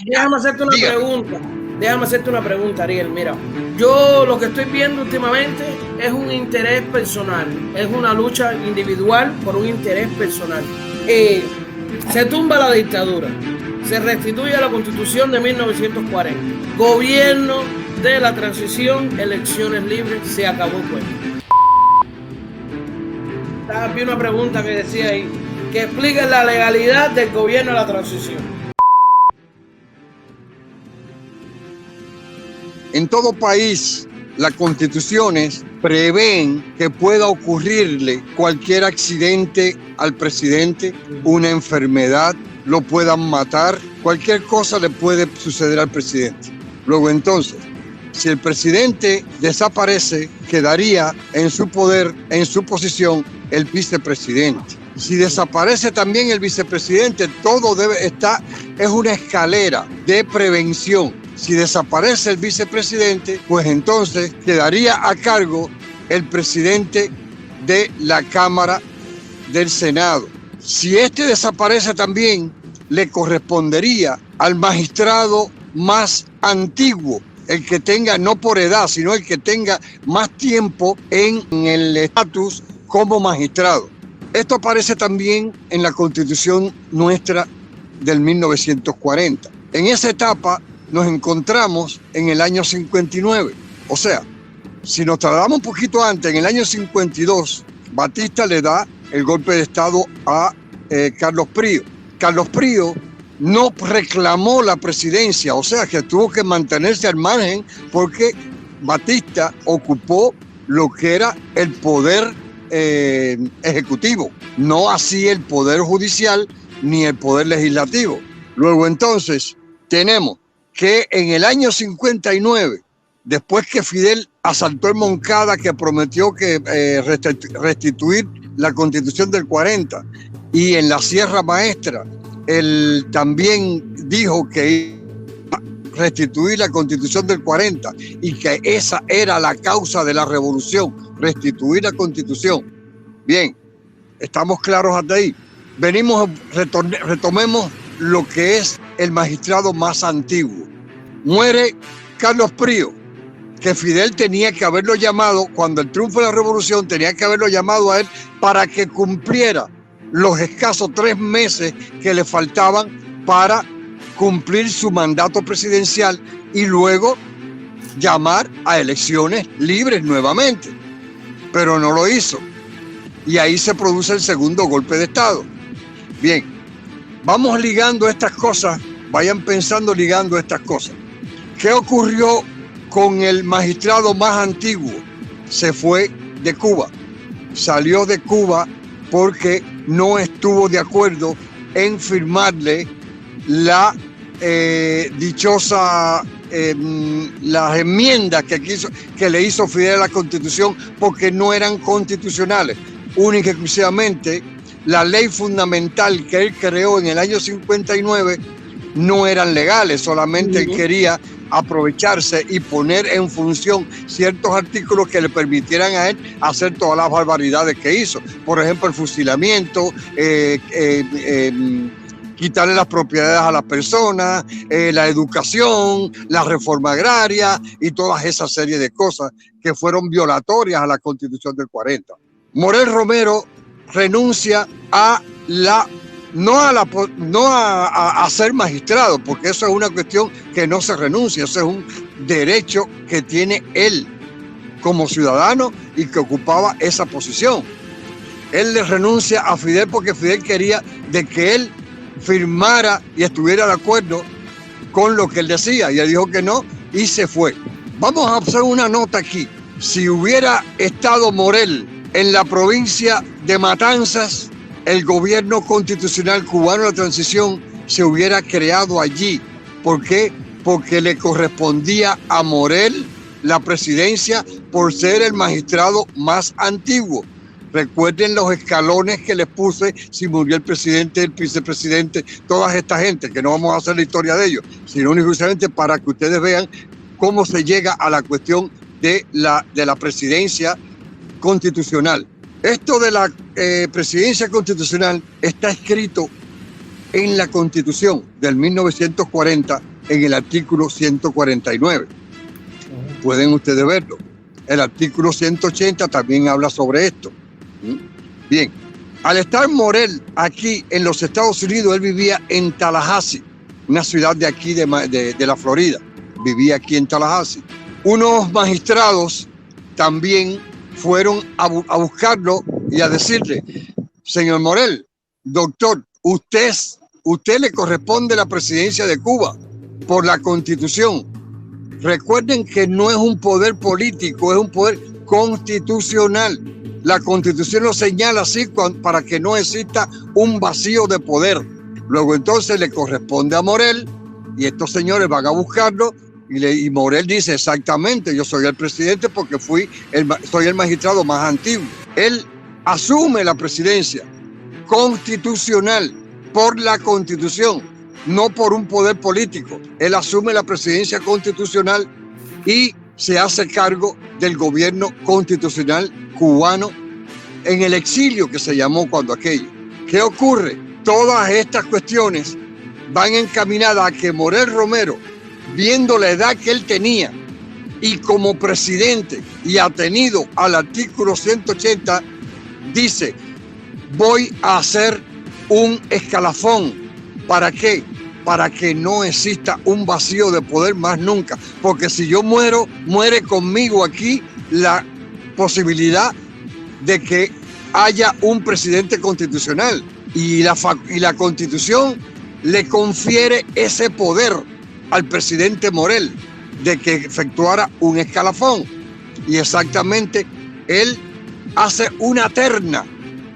Déjame hacerte una Dígame. pregunta. Déjame hacerte una pregunta, Ariel. Mira, yo lo que estoy viendo últimamente es un interés personal, es una lucha individual por un interés personal. Eh, Se tumba la dictadura, se restituye la Constitución de 1940, gobierno de la transición, elecciones libres, se acabó el cuento. Vi una pregunta que decía ahí, que explique la legalidad del gobierno de la transición. En todo país, las constituciones prevén que pueda ocurrirle cualquier accidente al presidente, una enfermedad, lo puedan matar, cualquier cosa le puede suceder al presidente. Luego entonces, si el presidente desaparece, quedaría en su poder, en su posición, el vicepresidente. Si desaparece también el vicepresidente, todo debe estar, es una escalera de prevención. Si desaparece el vicepresidente, pues entonces quedaría a cargo el presidente de la Cámara del Senado. Si este desaparece también, le correspondería al magistrado más antiguo, el que tenga, no por edad, sino el que tenga más tiempo en el estatus como magistrado. Esto aparece también en la Constitución nuestra del 1940. En esa etapa nos encontramos en el año 59. O sea, si nos trasladamos un poquito antes, en el año 52, Batista le da el golpe de Estado a Carlos Prío. Carlos Prío no reclamó la presidencia, o sea que tuvo que mantenerse al margen porque Batista ocupó lo que era el poder ejecutivo, no así el poder judicial ni el poder legislativo. Luego entonces tenemos que en el año 59, después que Fidel asaltó el Moncada, que prometió que restituir la Constitución del 40, y en la Sierra Maestra él también dijo que iba a restituir la Constitución del 40 y que esa era la causa de la revolución, restituir la Constitución. Bien, estamos claros hasta ahí. Retomemos lo que es el magistrado más antiguo. Muere Carlos Prío, que Fidel tenía que haberlo llamado, cuando el triunfo de la revolución, tenía que haberlo llamado a él para que cumpliera los escasos 3 meses que le faltaban para cumplir su mandato presidencial y luego llamar a elecciones libres nuevamente. Pero no lo hizo. Y ahí se produce el segundo golpe de Estado. Bien, vamos ligando estas cosas, vayan pensando ligando estas cosas. ¿Qué ocurrió con el magistrado más antiguo? Se fue de Cuba. Salió de Cuba porque no estuvo de acuerdo en firmarle la dichosa las enmiendas que le hizo Fidel a la Constitución, porque no eran constitucionales. Única y exclusivamente la ley fundamental que él creó en el año 59 no eran legales, solamente él quería aprovecharse y poner en función ciertos artículos que le permitieran a él hacer todas las barbaridades que hizo. Por ejemplo, el fusilamiento, quitarle las propiedades a las personas, la educación, la reforma agraria y todas esas series de cosas que fueron violatorias a la Constitución del 40. Morel Romero renuncia a a ser magistrado, porque eso es una cuestión que no se renuncia, eso es un derecho que tiene él como ciudadano y que ocupaba esa posición. Él le renuncia a Fidel porque Fidel quería de que él firmara y estuviera de acuerdo con lo que él decía, y él dijo que no y se fue. Vamos a hacer una nota aquí. Si hubiera estado Morel en la provincia de Matanzas, el gobierno constitucional cubano de la transición se hubiera creado allí. ¿Por qué? Porque le correspondía a Morel la presidencia por ser el magistrado más antiguo. Recuerden los escalones que les puse, si murió el presidente, el vicepresidente, toda esta gente, que no vamos a hacer la historia de ellos, sino únicamente para que ustedes vean cómo se llega a la cuestión de la presidencia constitucional. Esto de la presidencia constitucional está escrito en la Constitución del 1940 en el artículo 149. Pueden ustedes verlo. El artículo 180 también habla sobre esto. Bien, al estar Morel aquí en los Estados Unidos, él vivía en Tallahassee, una ciudad de aquí de la Florida. Vivía aquí en Tallahassee. Unos magistrados también fueron a buscarlo y a decirle: señor Morel, doctor, usted le corresponde la presidencia de Cuba por la Constitución. Recuerden que no es un poder político, es un poder constitucional. La Constitución lo señala así para que no exista un vacío de poder. Luego entonces le corresponde a Morel y estos señores van a buscarlo y Morel dice: exactamente, yo soy el presidente porque soy el magistrado más antiguo. Él asume la presidencia constitucional por la Constitución, no por un poder político. Él asume la presidencia constitucional y se hace cargo del gobierno constitucional cubano en el exilio, que se llamó cuando aquello. ¿Qué ocurre? Todas estas cuestiones van encaminadas a que Morel Romero, viendo la edad que él tenía y como presidente y atenido al artículo 180, dice: voy a hacer un escalafón. ¿Para qué? Para que no exista un vacío de poder más nunca. Porque si yo muero, muere conmigo aquí la posibilidad de que haya un presidente constitucional. Y la Constitución le confiere ese poder al presidente Morel de que efectuara un escalafón. Y exactamente él hace una terna,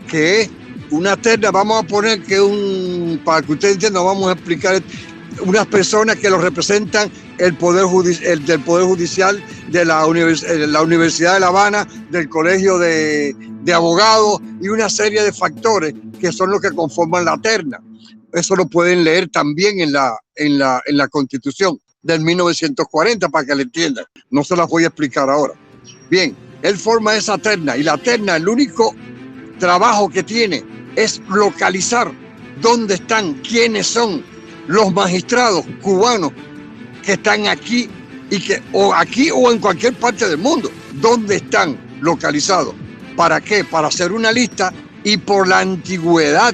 que es una terna, vamos a poner que para que ustedes entiendan, vamos a explicar unas personas que lo representan del Poder Judicial de la Universidad de La Habana, del Colegio de Abogados y una serie de factores que son los que conforman la terna. Eso lo pueden leer también en la Constitución del 1940 para que le entiendan. No se las voy a explicar ahora. Bien, él forma esa terna y la terna, el único trabajo que tiene es localizar dónde están, quiénes son los magistrados cubanos que están aquí aquí o en cualquier parte del mundo, dónde están localizados. ¿Para qué? Para hacer una lista y por la antigüedad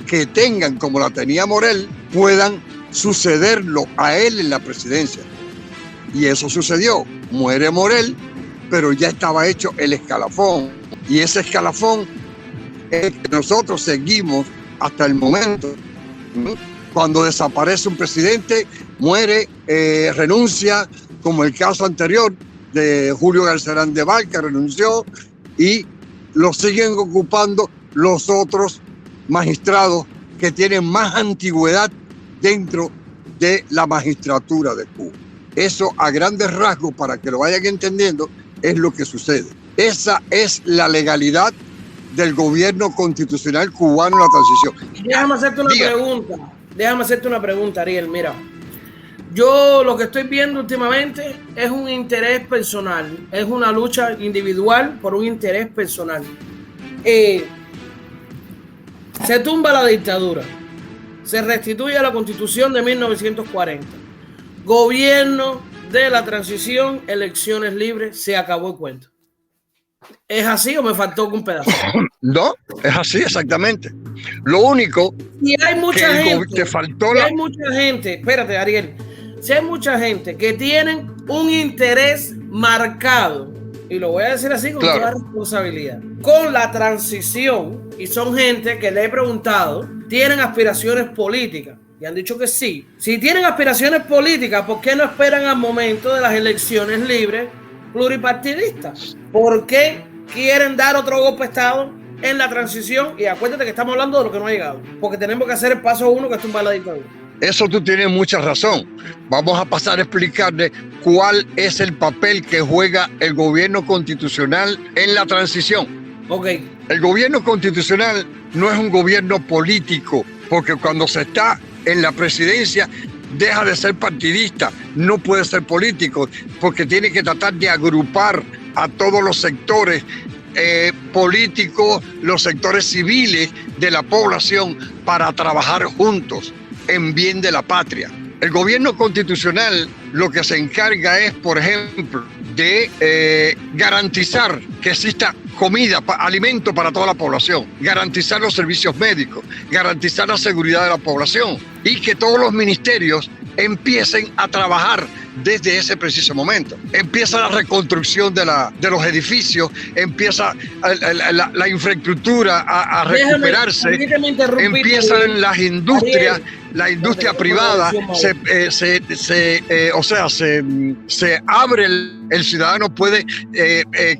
que tengan, como la tenía Morel, puedan sucederlo a él en la presidencia. Y eso sucedió. Muere Morel, pero ya estaba hecho el escalafón. Y ese escalafón es que nosotros seguimos hasta el momento. Cuando desaparece un presidente, muere, renuncia, como el caso anterior de Julio Garcerán de Val, que renunció, y lo siguen ocupando los otros magistrados que tienen más antigüedad dentro de la magistratura de Cuba. Eso, a grandes rasgos, para que lo vayan entendiendo, es lo que sucede. Esa es la legalidad del gobierno constitucional cubano en la transición. Déjame hacerte una pregunta, Ariel. Mira, yo lo que estoy viendo últimamente es un interés personal, es una lucha individual por un interés personal. Se tumba la dictadura, se restituye la Constitución de 1940, gobierno de la transición, elecciones libres, se acabó el cuento. ¿Es así o me faltó un pedazo? No, es así exactamente. Lo único y hay mucha gente, te faltó hay mucha gente, espérate, Ariel, si hay mucha gente que tienen un interés marcado, y lo voy a decir así con toda responsabilidad, con la transición, y son gente que le he preguntado, ¿tienen aspiraciones políticas? Y han dicho que sí. Si tienen aspiraciones políticas, ¿por qué no esperan al momento de las elecciones libres pluripartidistas? ¿Por qué quieren dar otro golpe de Estado en la transición? Y acuérdate que estamos hablando de lo que no ha llegado, porque tenemos que hacer el paso 1, que es tumbar la dictadura. Eso tú tienes mucha razón. Vamos a pasar a explicarle cuál es el papel que juega el gobierno constitucional en la transición. Ok. El gobierno constitucional no es un gobierno político, porque cuando se está en la presidencia deja de ser partidista, no puede ser político, porque tiene que tratar de agrupar a todos los sectores políticos, los sectores civiles de la población para trabajar juntos en bien de la patria. El gobierno constitucional lo que se encarga es, por ejemplo, de garantizar que exista comida, alimento para toda la población, garantizar los servicios médicos, garantizar la seguridad de la población y que todos los ministerios empiecen a trabajar desde ese preciso momento. Empieza la reconstrucción de los edificios, empieza la infraestructura a recuperarse, empiezan las industrias, la industria privada, se abre, el ciudadano puede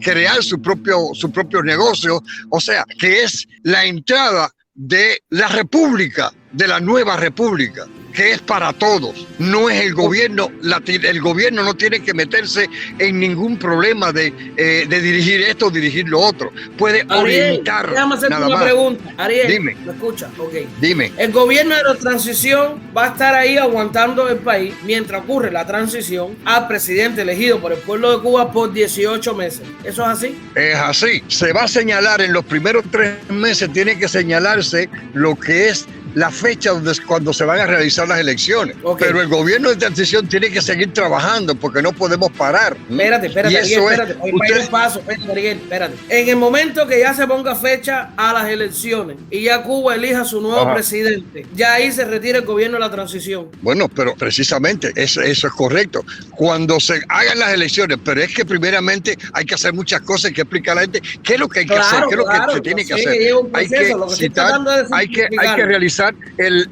crear su propio negocio, o sea, que es la entrada de la república, de la nueva república, que es para todos. No es el gobierno, el gobierno no tiene que meterse en ningún problema de dirigir esto o dirigir lo otro. Puede orientar. Déjame hacerte nada una más. pregunta. Ariel, Dime. ¿me escucha? Ok. Dime. El gobierno de la transición va a estar ahí aguantando el país mientras ocurre la transición al presidente elegido por el pueblo de Cuba por 18 meses. ¿Eso es así? Es así. Se va a señalar en los primeros 3 meses, tiene que señalarse lo que es la fecha cuando se van a realizar las elecciones. Okay. Pero el gobierno de transición tiene que seguir trabajando porque no podemos parar. Espérate, espérate. Espérate. En el momento que ya se ponga fecha a las elecciones y ya Cuba elija su nuevo presidente, ya ahí se retira el gobierno de la transición. Bueno, pero precisamente eso es correcto. Cuando se hagan las elecciones, pero es que primeramente hay que hacer muchas cosas, hay que explicar a la gente qué es lo que hay que hacer, qué es lo que se tiene que hacer. Hay que citar, hay que realizar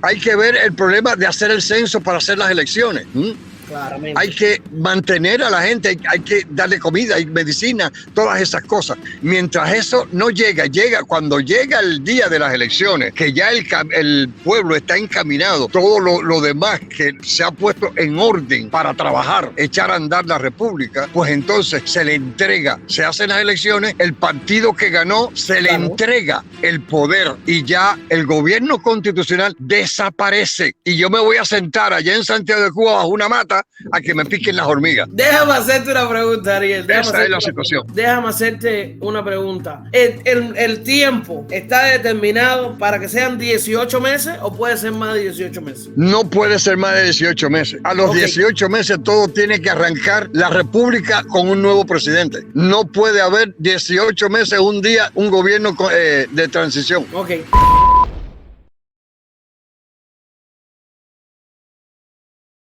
hay que ver el problema de hacer el censo para hacer las elecciones. Claramente. Hay que mantener a la gente, hay que darle comida y medicina, todas esas cosas. Mientras eso no llega cuando llega el día de las elecciones, que ya el pueblo está encaminado, todo lo demás que se ha puesto en orden para trabajar, echar a andar la república, pues entonces se le entrega, se hacen las elecciones, el partido que ganó se le entrega el poder y ya el gobierno constitucional desaparece. Y yo me voy a sentar allá en Santiago de Cuba bajo una mata a que me piquen las hormigas. Déjame hacerte una pregunta, Ariel. Esa es la situación. Déjame hacerte una pregunta. ¿El tiempo está determinado para que sean 18 meses o puede ser más de 18 meses? No puede ser más de 18 meses. A los 18 meses todo tiene que arrancar la república con un nuevo presidente. No puede haber 18 meses, un día, un gobierno de transición. Ok.